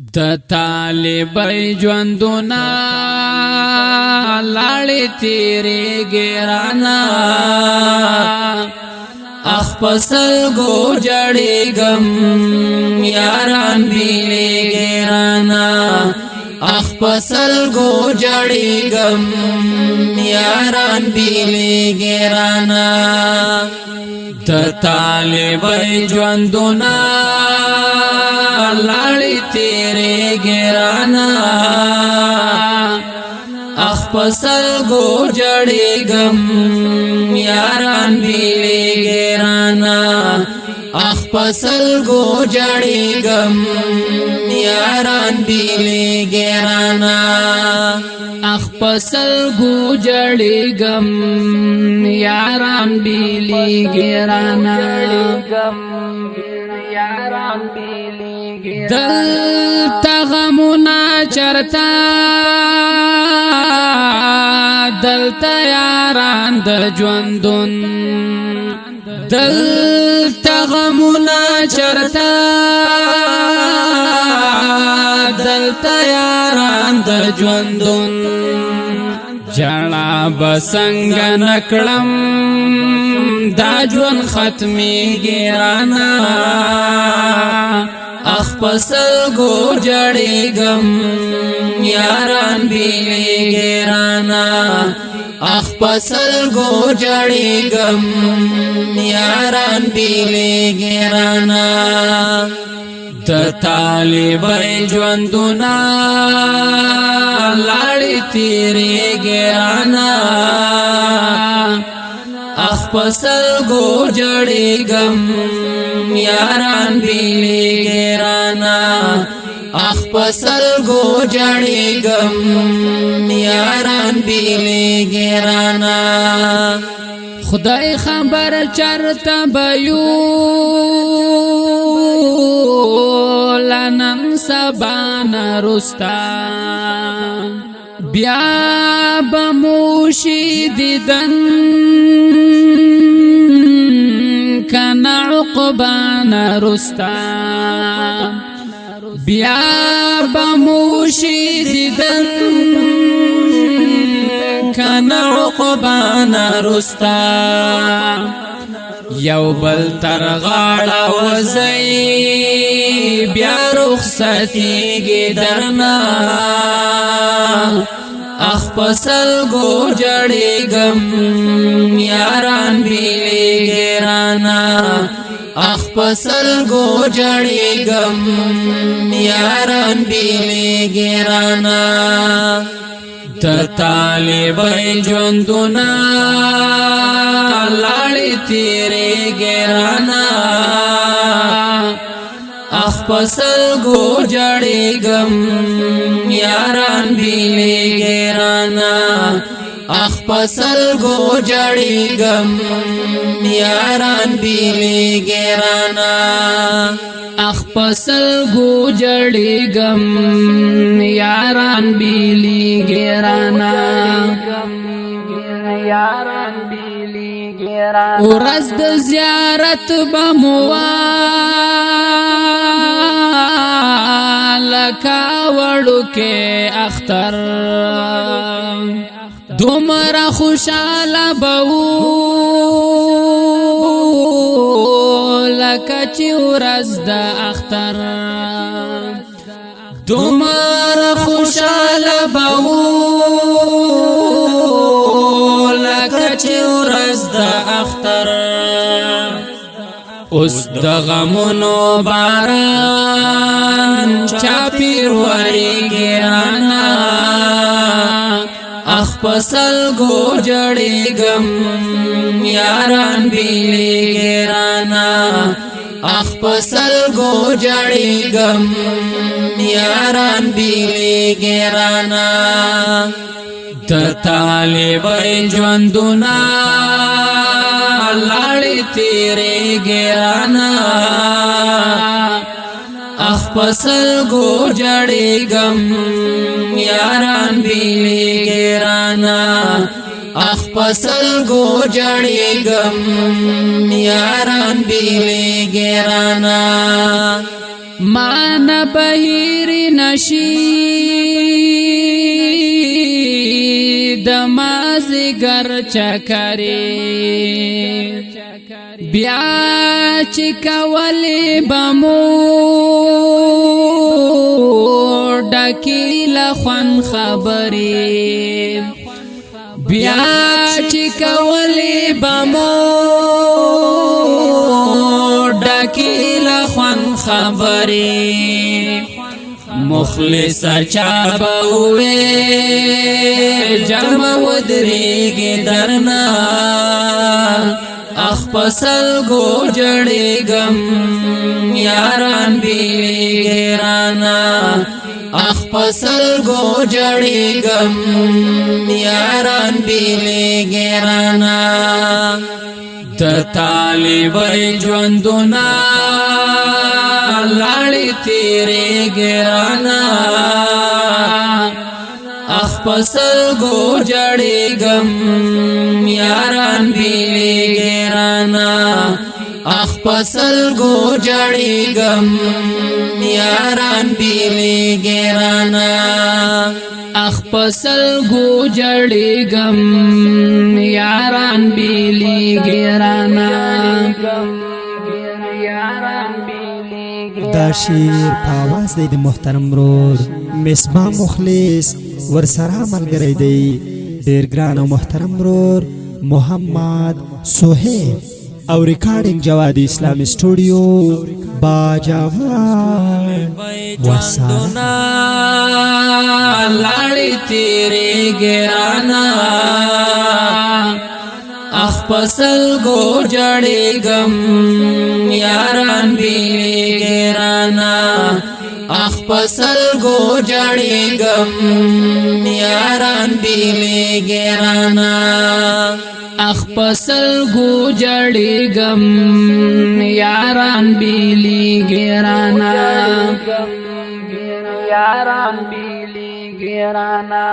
د طالب ژوندونه لاړې تیرې ګرانا اخ پسل گو جړېږم یاران بیلې ګرانا اخ پسل گو جړېږم یاران بیلې ګرانا د طالب ژوندونه لاړې تیرې ګرانا اخ پسل گو جړېږم یاران بیلې ګرانا اخ پسل گو جړېږم یاران بیلې ګرانا اخ پسل گو جړېږم یاران بیلې ګرانا دلتا غمونا چرتا دلتا یاران د ژوندون دلتا غمونا چرتا دلتا یاران د ژوندون جړا بسنګ نکړم دا ژوند ختمي ګرانا اخ پسل گو جړېږم یاران بیلې ګرانا اخ پسل گو جړېږم یاران بیلې ګرانا د طالب ژوندونه لاړې تیرې ګرانا اخ پسل گو جړېږم یاران بیلې ګرانا اخ پسل گو جړېږم یاران بیلې ګرانا خدای خبر چرته بيو لنن سبان رستا بیا بموشی دیدن کنا عقبان رستا بیا بموشی دیدن کنا عقبان رستا یو بل تر غاړه وزي بیا رخصتېږي درنا اخ پسل گو جړېږم یاران بیلې ګرانا اخ پسل گو جړېږم یاران بیلې ګرانا د طالب ژوندونه لاړې تیرې ګرانا اخ پسل گو جړېږم یاران بیلې ګرانا اخ پسل گو جړېږم یاران بیلې ګرانا اخ پسل گو جړېږم یاران بیلې ګرانا ورځ د زیارت بموالکا وړو کې اختر دومره خوشاله بو لکه چې ورځ د اختر دومره خوشاله بو لکه چې ورځ د اختر اوس د غمونو باران چاپیر وری ګرانا اخ پسل گو جړېږم یاران بیلې ګرانا اخ پسل گو جړېږم یاران بیلې ګرانا د طالب ژوندونه لاړې تیرې ګرانا اخ پسل گو جړېږم یاران بیلې ګرانا اخ پسل گو جړېږم یاران بیلې ګرانا مان بهیرین راشي دمازگر چکرې بیا چې کولې بمو ډکی لخوان خبرې بیا چې کولې بمو ډکی لخوان خبرې مخلص چا بوي جمع ودرېږي درنا اخ پسل گو جړېږم یاران بیلېږي رانا اخ پسل گو جړېږم یاران بیلېږي رانا د طالبای ژوندونه لاړې تیرېږي رانا اخ پسل گو جړېږم یاران بیلېږي رانا اخ پسل گو جړېږم یاران بیلېږي رانا اخ پسل گو جړېږم یاران بیلېږي رانا دا شیر په आवाज دی د محترم رور مصباح مخلص ورسره ملګری دی ډیر ګران او محترم رور محمد سہیل او ریکارډینګ جواد اسلام سټوډیو باجوان وسانا لاړې تیرېږي رانا اخ پسل گو جړېږم یاران بیلېږي رانا اخ پسل گو جړېږم یاران بیلېږي رانا اخ پسل گو جړېږم یاران بیلېږي رانا یاران بیلېږي رانا